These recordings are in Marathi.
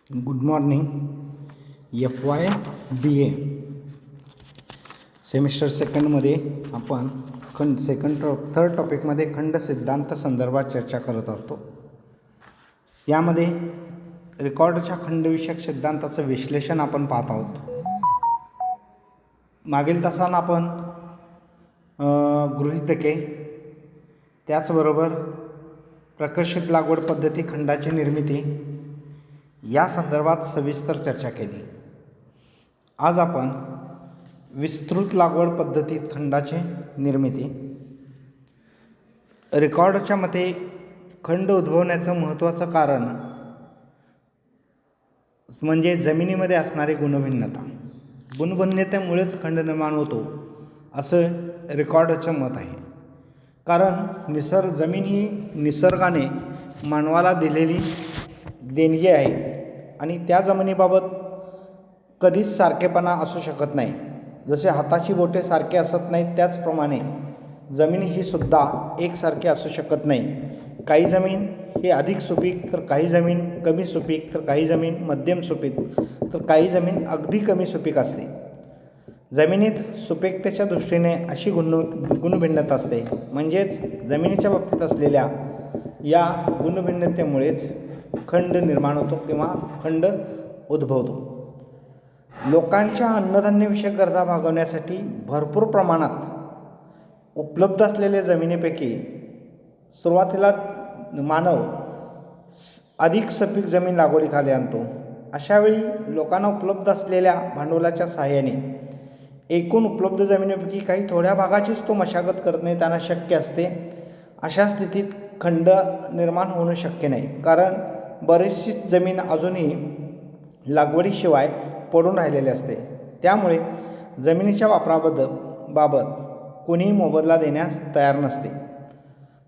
Good morning. FY BA semester सेकंडमध्ये आपण थर्ड टॉपिकमध्ये खंड सिद्धांत संदर्भात चर्चा करत असतो. यामध्ये रेकॉर्डच्या खंडविषयक सिद्धांताचं विश्लेषण आपण पाहत आहोत. मागील तासात आपण गृहीतके, त्याचबरोबर प्रकर्षित लागवड पद्धती, खंडाची निर्मिती या संदर्भात सविस्तर चर्चा केली. आज आपण विस्तृत लागवड पद्धतीत खंडाची निर्मिती. रेकॉर्डच्या मते खंड उद्भवण्याचं महत्त्वाचं कारण म्हणजे जमिनीमध्ये असणारी गुणभिन्नता. गुणभिन्नतेमुळेच खंड निर्माण होतो असं रेकॉर्डचं मत आहे. कारण जमीन ही निसर्गाने मानवाला दिलेली देणगी आहे आणि त्या जमिनीबाबत कधीच सारखेपणा असू शकत नाही. जसे हाताची बोटे सारखे असत नाहीत, त्याचप्रमाणे जमीन ही सुद्धा एकसारखी असू शकत नाही. काही जमीन ही अधिक सुपीक, तर काही जमीन कमी सुपीक, तर काही जमीन मध्यम सुपीक, तर काही जमीन अगदी कमी सुपीक असते. जमिनीत सुपीकतेच्या दृष्टीने अशी गुणभिन्नता असते. म्हणजेच जमिनीच्या बाबतीत असलेल्या या गुणभिन्नतेमुळेच खंड निर्माण होतो किंवा खंड उद्भवतो. लोकांच्या अन्नधान्यविषयक गरजा भागवण्यासाठी भरपूर प्रमाणात उपलब्ध असलेल्या जमिनीपैकी सुरुवातीला मानव अधिक सपीक जमीन लागवडीखाली आणतो. अशावेळी लोकांना उपलब्ध असलेल्या भांडवलाच्या सहाय्याने एकूण उपलब्ध जमिनीपैकी काही थोड्या भागाचीच तो मशागत करणे त्यांना शक्य असते. अशा स्थितीत खंड निर्माण होणं शक्य नाही, कारण बरीचशी जमीन अजूनही लागवडीशिवाय पडून राहिलेली असते. त्यामुळे जमिनीच्या वापराबाबत कोणीही मोबदला देण्यास तयार नसते.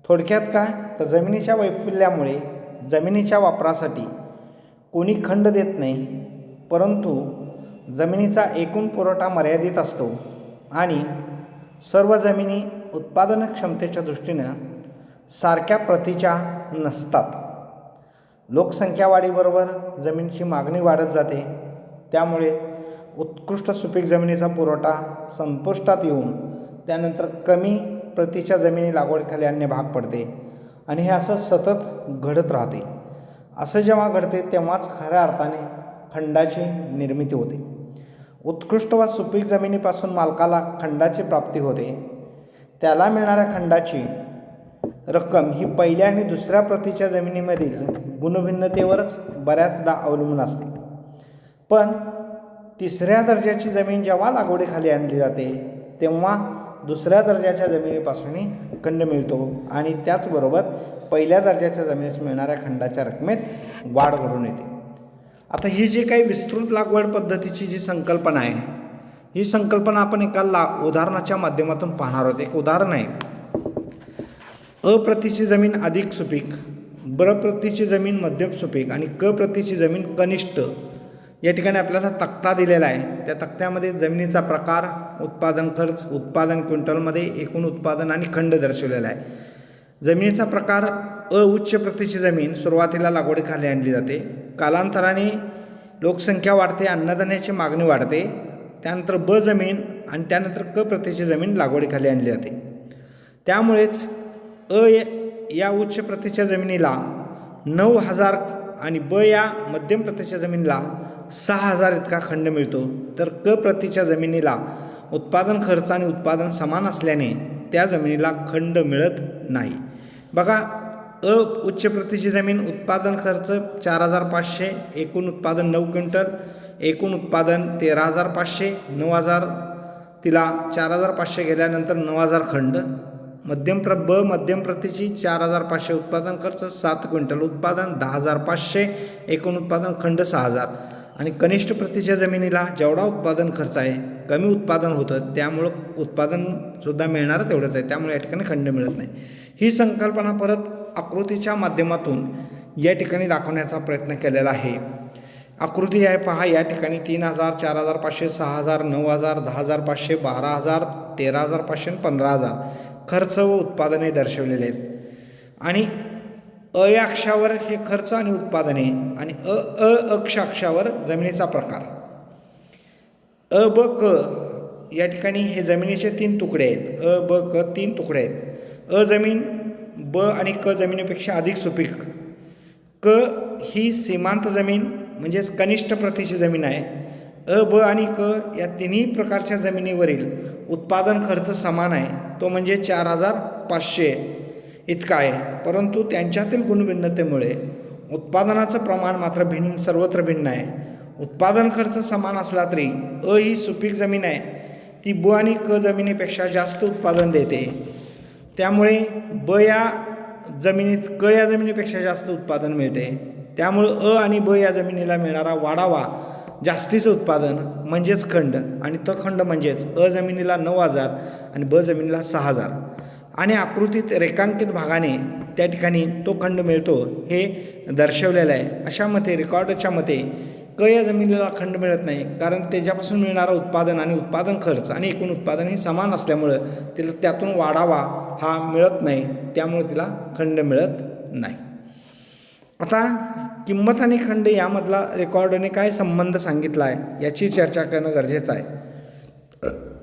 थोडक्यात काय, तर जमिनीच्या वैफल्यामुळे जमिनीच्या वापरासाठी कोणी खंड देत नाही, परंतु जमिनीचा एकूण पुरवठा मर्यादित असतो आणि सर्व जमिनी उत्पादन क्षमतेच्या दृष्टीनं सारख्या प्रतीच्या नसतात. लोकसंख्या वाढीबरोबर जमिनीची मागणी वाढत जाते. त्यामुळे उत्कृष्ट सुपीक जमिनीचा पुरवठा संपुष्टात येऊन त्यानंतर कमी प्रतीच्या जमिनी लागवडीखाली आणणे भाग पडते आणि हे असं सतत घडत राहते. असं जेव्हा घडते तेव्हाच खऱ्या अर्थाने खंडाची निर्मिती होते. उत्कृष्ट व सुपीक जमिनीपासून मालकाला खंडाची प्राप्ती होते. त्याला मिळणाऱ्या खंडाची रक्कम ही पहिल्या आणि दुसऱ्या प्रतीच्या जमिनीमधील गुणभिन्नतेवरच बऱ्याचदा अवलंबून असते. पण तिसऱ्या दर्जाची जमीन जेव्हा लागवडीखाली आणली जाते तेव्हा दुसऱ्या दर्जाच्या जमिनीपासूनही खंड मिळतो आणि त्याचबरोबर पहिल्या दर्जाच्या जमिनीस मिळणाऱ्या खंडाच्या रकमेत वाढ घडून येते. आता ही जी काही विस्तृत लागवड पद्धतीची जी संकल्पना आहे, ही संकल्पना आपण एका उदाहरणाच्या माध्यमातून पाहणार आहोत. एक उदाहरण आहे. अ प्रतीची जमीन अधिक सुपीक, ब प्रतीची जमीन मध्यम सुपीक आणि क प्रतीची जमीन कनिष्ठ. या ठिकाणी आपल्याला तक्ता दिलेला आहे. त्या तक्त्यामध्ये जमिनीचा प्रकार, उत्पादन खर्च, उत्पादन क्विंटलमध्ये एकूण उत्पादन आणि खंड दर्शवलेला आहे. जमिनीचा प्रकार उच्च प्रतीची जमीन सुरुवातीला लागवडीखाली आणली जाते. कालांतराने लोकसंख्या वाढते, अन्नधान्याची मागणी वाढते. त्यानंतर ब जमीन आणि त्यानंतर क प्रतीची जमीन लागवडीखाली आणली जाते. त्यामुळेच या उच्च प्रतीच्या जमिनीला 9,000 आणि ब या मध्यम प्रतीच्या जमिनीला 6,000 इतका खंड मिळतो. तर क प्रतीच्या जमिनीला उत्पादन खर्च आणि उत्पादन समान असल्याने त्या जमिनीला खंड मिळत नाही. बघा, उच्च प्रतीची जमीन उत्पादन खर्च 4,500, एकूण उत्पादन 9 क्विंटल, एकूण उत्पादन 13,500, 9,000 तिला 4,500 गेल्यानंतर 9,000 खंड. मध्यम प्रतीची 4,500, उत्पादन खर्च 7 क्विंटल, उत्पादन 10,500, एकूण उत्पादन खंड 6,000. आणि कनिष्ठ प्रतीच्या जमिनीला जेवढा उत्पादन खर्च आहे, कमी उत्पादन होतं, त्यामुळं उत्पादनसुद्धा मिळणारं तेवढंच आहे, त्यामुळे या ठिकाणी खंड मिळत नाही. ही संकल्पना परत आकृतीच्या माध्यमातून या ठिकाणी दाखवण्याचा प्रयत्न केलेला आहे. आकृती आहे पहा. या ठिकाणी 3,000, 4,500, 6,000, 9,000, 10,500, 12,000, 13,500 आणि 15,000 खर्च व उत्पादने दर्शवलेले आहेत. आणि अ या अक्षावर हे खर्च आणि उत्पादने आणि अक्ष अक्षावर जमिनीचा प्रकार. अ ब क या ठिकाणी हे जमिनीचे 3 तुकडे आहेत. अ ब क 3 तुकडे आहेत. अ जमीन ब आणि क जमिनीपेक्षा अधिक सुपीक. क ही सीमांत जमीन म्हणजेच कनिष्ठ प्रतीची जमीन आहे. अ ब आणि क या तिन्ही प्रकारच्या जमिनीवरील उत्पादन खर्च समान आहे, तो म्हणजे 4,500 इतका आहे. परंतु त्यांच्यातील गुणभिन्नतेमुळे उत्पादनाचं प्रमाण मात्र सर्वत्र भिन्न आहे. उत्पादन खर्च समान असला तरी अ ही सुपीक जमीन आहे, ती ब आणि क जमिनीपेक्षा जास्त उत्पादन देते. त्यामुळे ब या जमिनीत क या जमिनीपेक्षा जास्त उत्पादन मिळते. त्यामुळं अ आणि ब या जमिनीला मिळणारा वाढावा जास्तीचं उत्पादन म्हणजेच खंड, आणि तो खंड म्हणजेच अ जमिनीला 9,000 आणि ब जमिनीला 6,000 आणि आकृतीत रेखांकित भागाने त्या ठिकाणी तो खंड मिळतो हे दर्शवलेलं आहे. अशा मते रेकॉर्डच्या मते क या जमिनीला खंड मिळत नाही, कारण त्याच्यापासून मिळणारं उत्पादन आणि उत्पादन खर्च आणि एकूण उत्पादन हे समान असल्यामुळं तिला त्यातून वाढावा हा मिळत नाही, त्यामुळे तिला खंड मिळत नाही. आता किंमत आणि खंड यामधला रेकॉर्डने काय संबंध सांगितला आहे याची चर्चा करणं गरजेचं आहे.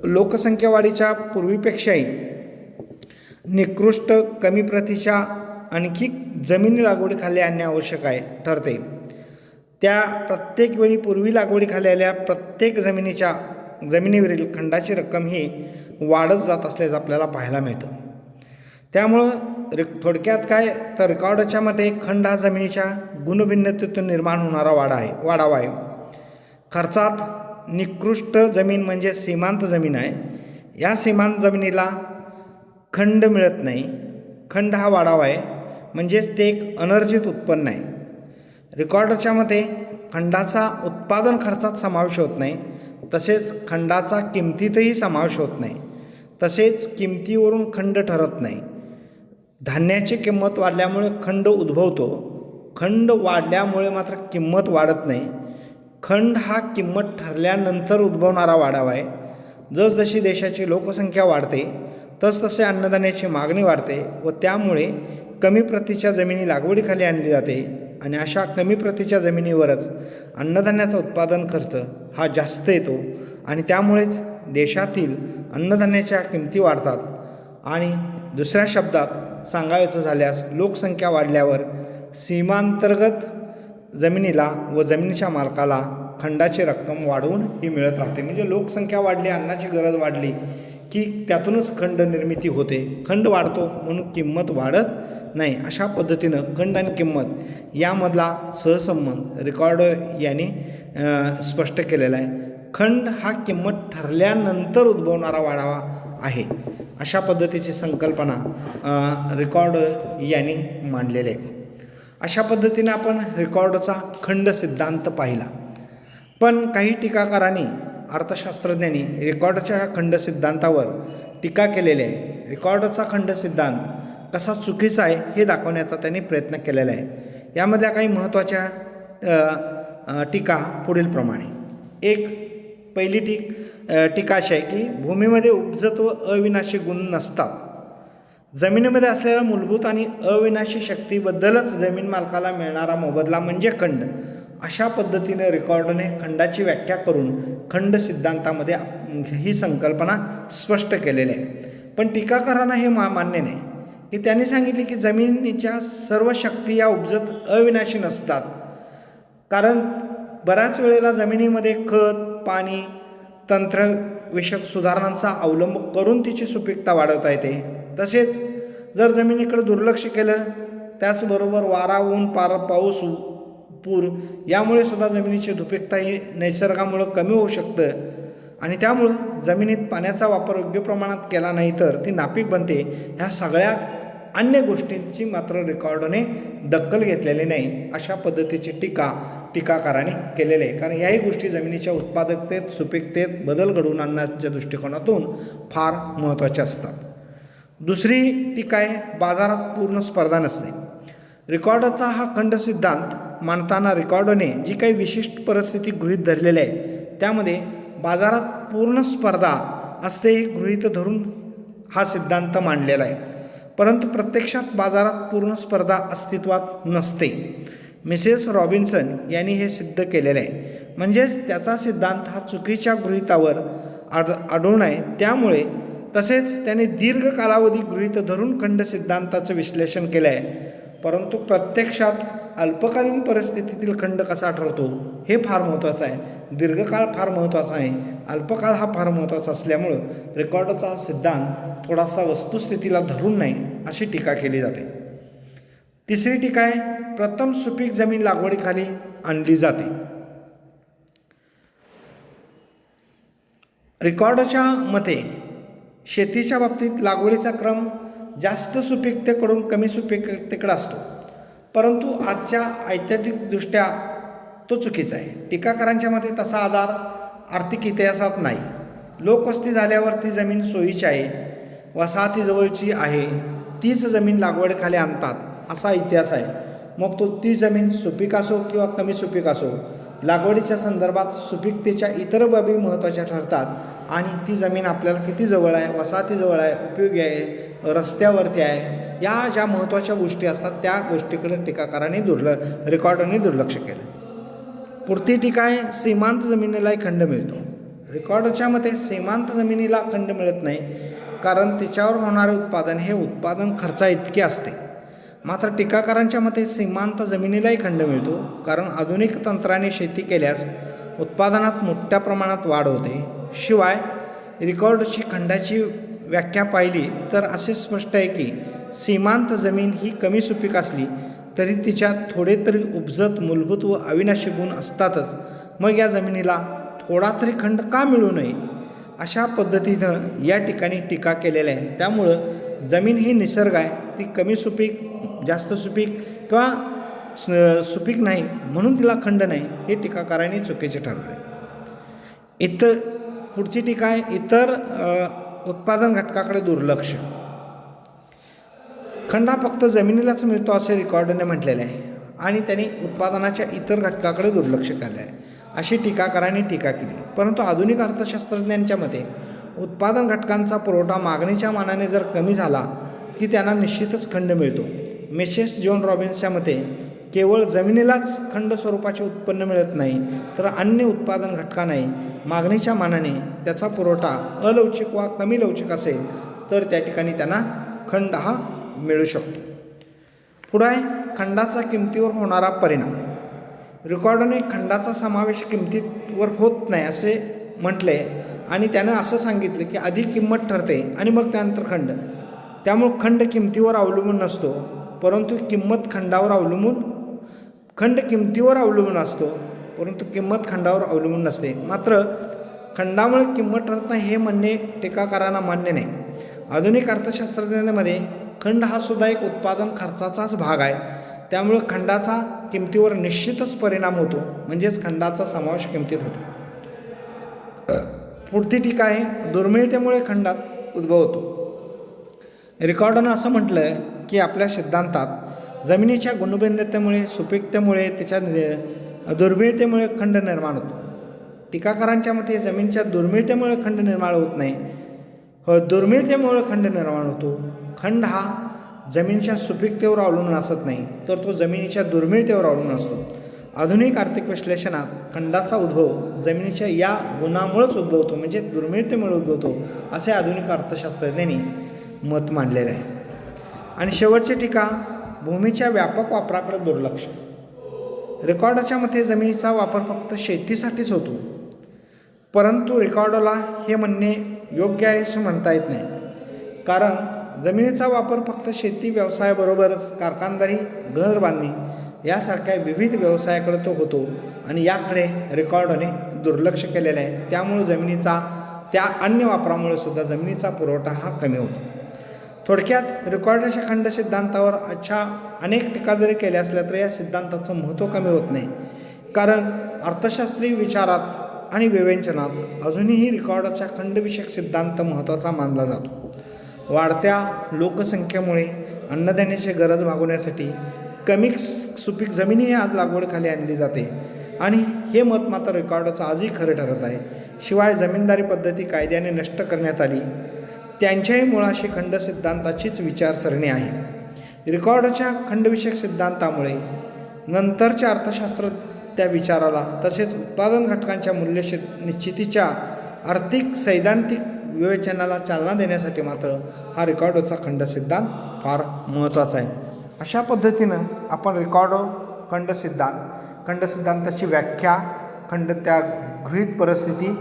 लोकसंख्या वाढीच्या पूर्वीपेक्षाही निकृष्ट कमी प्रतीच्या आणखी जमिनी लागवडीखाली आणणे आवश्यक आहे ठरते. त्या प्रत्येक वेळी पूर्वी लागवडीखाली आलेल्या प्रत्येक जमिनीवरील खंडाची रक्कम ही वाढत जात असल्याचं आपल्याला पाहायला मिळतं. त्यामुळं थोडक्यात काय तर रेकॉर्डच्या मते खंड हा जमिनीच्या गुणभिन्नतेतून निर्माण होणारा वाढावा आहे. खर्चात निकृष्ट जमीन म्हणजे सीमांत जमीन आहे. या सीमांत जमिनीला खंड मिळत नाही. खंड हा वाढावा आहे, म्हणजेच ते एक अनर्जित उत्पन्न आहे. रेकॉर्डच्या मते खंडाचा उत्पादन खर्चात समावेश होत नाही, तसेच खंडाचा किमतीतही समावेश होत नाही, तसेच किमतीवरून खंड ठरत नाही. धान्याची किंमत वाढल्यामुळे खंड उद्भवतो, खंड वाढल्यामुळे मात्र किंमत वाढत नाही. खंड हा किंमत ठरल्यानंतर उद्भवणारा वाढावा आहे. जसजशी देशाची लोकसंख्या वाढते तसतसे अन्नधान्याची मागणी वाढते व त्यामुळे कमी प्रतीच्या जमिनी लागवडीखाली आणली जाते आणि अशा कमी प्रतीच्या जमिनीवरच अन्नधान्याचा उत्पादन खर्च हा जास्त येतो आणि त्यामुळेच देशातील अन्नधान्याच्या किमती वाढतात. आणि दुसऱ्या शब्दात सांगायचं झाल्यास लोकसंख्या वाढल्यावर सीमांतर्गत जमिनीला व जमिनीच्या मालकाला खंडाची रक्कम वाढवून ही मिळत राहते. म्हणजे लोकसंख्या वाढली, अन्नाची गरज वाढली की त्यातूनच खंड निर्मिती होते. खंड वाढतो म्हणून किंमत वाढत नाही. अशा पद्धतीनं खंड आणि किंमत यामधला सहसंबंध रेकॉर्ड यांनी स्पष्ट केलेला आहे. खंड हा किंमत ठरल्यानंतर उद्भवणारा वाढावा आहे, अशा पद्धतीची संकल्पना रेकॉर्ड यांनी मांडलेली आहे. अशा पद्धतीने आपण रेकॉर्डचा खंड सिद्धांत पाहिला. पण काही टीकाकारांनी अर्थशास्त्रज्ञांनी रेकॉर्डच्या ह्या खंड सिद्धांतावर टीका केलेली आहे. रेकॉर्डचा खंड सिद्धांत कसा चुकीचा आहे हे दाखवण्याचा त्यांनी प्रयत्न केलेला आहे. यामधल्या काही महत्त्वाच्या टीका पुढीलप्रमाणे. पहिली टीका अशी आहे की भूमीमध्ये उपजत व अविनाशी गुण नसतात. जमिनीमध्ये असलेल्या मूलभूत आणि अविनाशी शक्तीबद्दलच जमीन मालकाला मिळणारा मोबदला म्हणजे खंड. अशा पद्धतीने रेकॉर्डने खंडाची व्याख्या करून खंड सिद्धांतामध्ये ही संकल्पना स्पष्ट केलेली आहे. पण टीकाकारांना हे मान्य नाही की त्यांनी सांगितले की जमिनीच्या सर्व शक्ती या उपजत अविनाशी नसतात, कारण बऱ्याच वेळेला जमिनीमध्ये खत, पाणी, तंत्रविषयक सुधारणांचा अवलंब करून तिची सुपीकता वाढवता येते. तसेच जर जमिनीकडे दुर्लक्ष केलं, त्याचबरोबर वारा, ऊन, पाऊस, पूर यामुळे सुद्धा जमिनीची सुपीकता ही निसर्गामुळं कमी होऊ शकतं आणि त्यामुळं जमिनीत पाण्याचा वापर योग्य प्रमाणात केला नाही तर ती नापीक बनते. ह्या सगळ्या अन्य गोष्टींची मात्र रेकॉर्डने दखल घेतलेली नाही, अशा पद्धतीची टीकाकारांनी केलेली आहे. कारण याही गोष्टी जमिनीच्या उत्पादकतेत, सुपीकतेत बदल घडवून आणण्याच्या दृष्टिकोनातून फार महत्त्वाच्या असतात. दुसरी टीका आहे बाजारात पूर्ण स्पर्धा नसते. रेकॉर्डचा हा खंड सिद्धांत मांडताना रेकॉर्डने जी काही विशिष्ट परिस्थिती गृहीत धरलेली आहे त्यामध्ये बाजारात पूर्ण स्पर्धा असते हे गृहीत धरून हा सिद्धांत मांडलेला आहे. परंतु प्रत्यक्षात बाजारात पूर्ण स्पर्धा अस्तित्वात नसते. मिसेस रॉबिन्सन यांनी हे सिद्ध केलेले आहे. म्हणजेच त्याचा सिद्धांत हा चुकीच्या गृहीतावर आढळून आहे. त्यामुळे तसेच त्याने दीर्घ कालावधी गृहीत धरून खंड सिद्धांताचं विश्लेषण केलं आहे. परंतु प्रत्यक्षात अल्पकालीन परिस्थितीतील खंड कसा ठरतो हे फार महत्त्वाचं आहे. दीर्घकाळ फार महत्त्वाचा आहे, अल्पकाळ हा फार महत्त्वाचा असल्यामुळं रेकॉर्डचा हा सिद्धांत थोडासा वस्तुस्थितीला धरून नाही अशी टीका केली जाते. तिसरी टीका आहे, प्रथम सुपीक जमीन लागवडीखाली आणली जाते. रेकॉर्डच्या मते शेतीच्या बाबतीत लागवडीचा क्रम जास्त सुपीकतेकडून कमी सुपीकतेकडे असतो, परंतु आजच्या ऐतिहासिकदृष्ट्या तो चुकीचा आहे. टीकाकारांच्या मते तसा आधार आर्थिक इतिहासात नाही. लोकवस्ती झाल्यावर ती जमीन सोयीची आहे, वसाहतीजवळची आहे, तीच जमीन लागवडीखाली आणतात असा इतिहास आहे. मग तो ती जमीन सुपीक असो किंवा कमी सुपीक असो, लागवडीच्या संदर्भात सुपीकतेच्या इतर बाबी महत्त्वाच्या ठरतात आणि ती जमीन आपल्याला किती जवळ आहे, वसाहतीजवळ आहे, उपयोगी आहे, रस्त्यावरती आहे, या ज्या महत्त्वाच्या गोष्टी असतात त्या गोष्टीकडे टीकाकारांनी रेकॉर्डरने दुर्लक्ष केलं. पुढची टीका आहे, सीमांत जमिनीलाही खंड मिळतो. रेकॉर्डच्या मते सीमांत जमिनीला खंड मिळत नाही, कारण तिच्यावर होणारे उत्पादन हे उत्पादन खर्चा इतके असते. मात्र टीकाकारांच्या मते सीमांत जमिनीलाही खंड मिळतो, कारण आधुनिक तंत्राने शेती केल्यास उत्पादनात मोठ्या प्रमाणात वाढ होते. शिवाय रेकॉर्डची खंडाची व्याख्या पाहिली तर असे स्पष्ट आहे की सीमांत जमीन ही कमी सुपीक असली तरी तिच्यात थोडे तरी उपजत मूलभूत व अविनाशी गुण असतातच. मग या जमिनीला थोडा तरी खंड का मिळू नये, अशा पद्धतीनं या ठिकाणी टीका केलेल्या आहे. त्यामुळं जमीन ही निसर्ग आहे, ती कमी सुपीक, जास्त सुपीक किंवा सुपीक नाही म्हणून तिला खंड नाही, हे टीकाकारांनी चुकीचे ठरवले. इतर पुढची टीका आहे, इतर उत्पादन घटकाकडे दुर्लक्ष. खंड हा फक्त जमिनीलाच मिळतो असे रेकॉर्डने म्हटलेले आहे आणि त्यांनी उत्पादनाच्या इतर घटकाकडे दुर्लक्ष केले आहे अशी टीकाकारांनी टीका केली. परंतु आधुनिक अर्थशास्त्रज्ञांच्या मते उत्पादन घटकांचा पुरवठा मागणीच्या मानाने जर कमी झाला की त्यांना निश्चितच खंड मिळतो. मिसेस जॉन रॉबिन्सच्या मते केवळ जमिनीलाच खंड स्वरूपाचे उत्पन्न मिळत नाही, तर अन्य उत्पादन घटकांनाही मागणीच्या मानाने त्याचा पुरवठा अलवचिक वा कमी लवचिक असेल तर त्या ठिकाणी त्यांना खंड हा मिळू शकतो. पुढे आहे खंडाचा किमतीवर होणारा परिणाम. रेकॉर्डने खंडाचा समावेश किमतीवर होत नाही असे म्हटले आणि त्यानं असं सांगितलं की आधी किंमत ठरते आणि मग त्यानंतर खंड. त्यामुळे खंड किमतीवर अवलंबून नसतो, परंतु खंड किमतीवर अवलंबून असतो, परंतु किंमत खंडावर अवलंबून नसते. मात्र खंडामुळे किंमत ठरत नाही हे म्हणणे टीकाकारांना मान्य नाही. आधुनिक अर्थशास्त्रज्ञांमध्ये खंड हा सुद्धा एक उत्पादन खर्चाचाच भाग आहे. त्यामुळे खंडाचा किमतीवर निश्चितच परिणाम होतो, म्हणजेच खंडाचा समावेश किमतीत होतो. पुढची टीका आहे, दुर्मिळतेमुळे खंडात उद्भव होतो. रेकॉर्डनं असं म्हटलं आहे की आपल्या सिद्धांतात जमिनीच्या गुणभिन्नतेमुळे, सुपीकतेमुळे, त्याच्या दुर्मिळतेमुळे खंड निर्माण होतो. टीकाकारांच्या मते जमिनीच्या दुर्मिळतेमुळे खंड निर्माण होत नाही, दुर्मिळतेमुळे खंड निर्माण होतो. खंड हा जमिनीच्या सुपीकतेवर अवलंबून असत नाही, तर तो जमिनीच्या दुर्मिळतेवर अवलंबून असतो. आधुनिक आर्थिक विश्लेषणात खंडाचा उद्भव जमिनीच्या या गुणामुळेच उद्भवतो, म्हणजे दुर्मिळतेमुळे उद्भवतो असे आधुनिक अर्थशास्त्रज्ञांनी मत मांडलेलं आहे. आणि शेवटची टीका, भूमीच्या व्यापक वापराकडे दुर्लक्ष. रेकॉर्डच्या मते जमिनीचा वापर फक्त शेतीसाठीच होतो, परंतु रेकॉर्डला हे म्हणणे योग्य आहे असं म्हणता येत नाही. कारण जमिनीचा वापर फक्त शेती व्यवसायाबरोबरच कारखानदारी, घर बांधणी यासारख्या विविध व्यवसायाकडे तो होतो आणि याकडे रेकॉर्डने दुर्लक्ष केलेलं आहे. त्यामुळे जमिनीचा त्या अन्य वापरामुळे सुद्धा जमिनीचा पुरवठा हा कमी होतो. थोडक्यात रेकॉर्डच्या खंड सिद्धांतावर अनेक टीका जरी केल्या असल्या तरी या सिद्धांताचं महत्त्व कमी होत नाही, कारण अर्थशास्त्रीय विचारात आणि विवेचनात अजूनही रेकॉर्डच्या खंडविषयक सिद्धांत महत्त्वाचा मानला जातो. वाढत्या लोकसंख्येमुळे अन्नधान्याची गरज भागवण्यासाठी कमी सुपीक जमिनी आज लागवडीखाली आणली जाते आणि हे मत मात्र रेकॉर्डचं आजही खरं ठरत आहे. शिवाय जमीनदारी पद्धती कायद्याने नष्ट करण्यात आली, त्यांच्याही मुळाशी खंड सिद्धांताचीच विचारसरणी आहे. रिकॉर्डच्या खंडविषयक सिद्धांतामुळे नंतरच्या अर्थशास्त्र त्या विचाराला तसेच उत्पादन घटकांच्या मूल्य निश्चितीच्या आर्थिक सैद्धांतिक विवेचनाला चालना देण्यासाठी मात्र हा रिकॉर्डोचा खंड सिद्धांत फार महत्त्वाचा आहे. अशा पद्धतीनं आपण रिकॉर्डो खंड सिद्धांताची व्याख्या, त्या गृहीत परिस्थिती,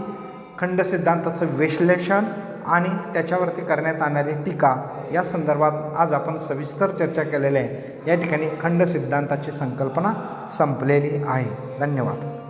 खंड सिद्धांताचं विश्लेषण आणि त्याच्यावरती करण्यात येणारी टीका या संदर्भात आज आपण सविस्तर चर्चा केलेली आहे. या ठिकाणी खंड सिद्धांताची संकल्पना संपलेली आहे. धन्यवाद.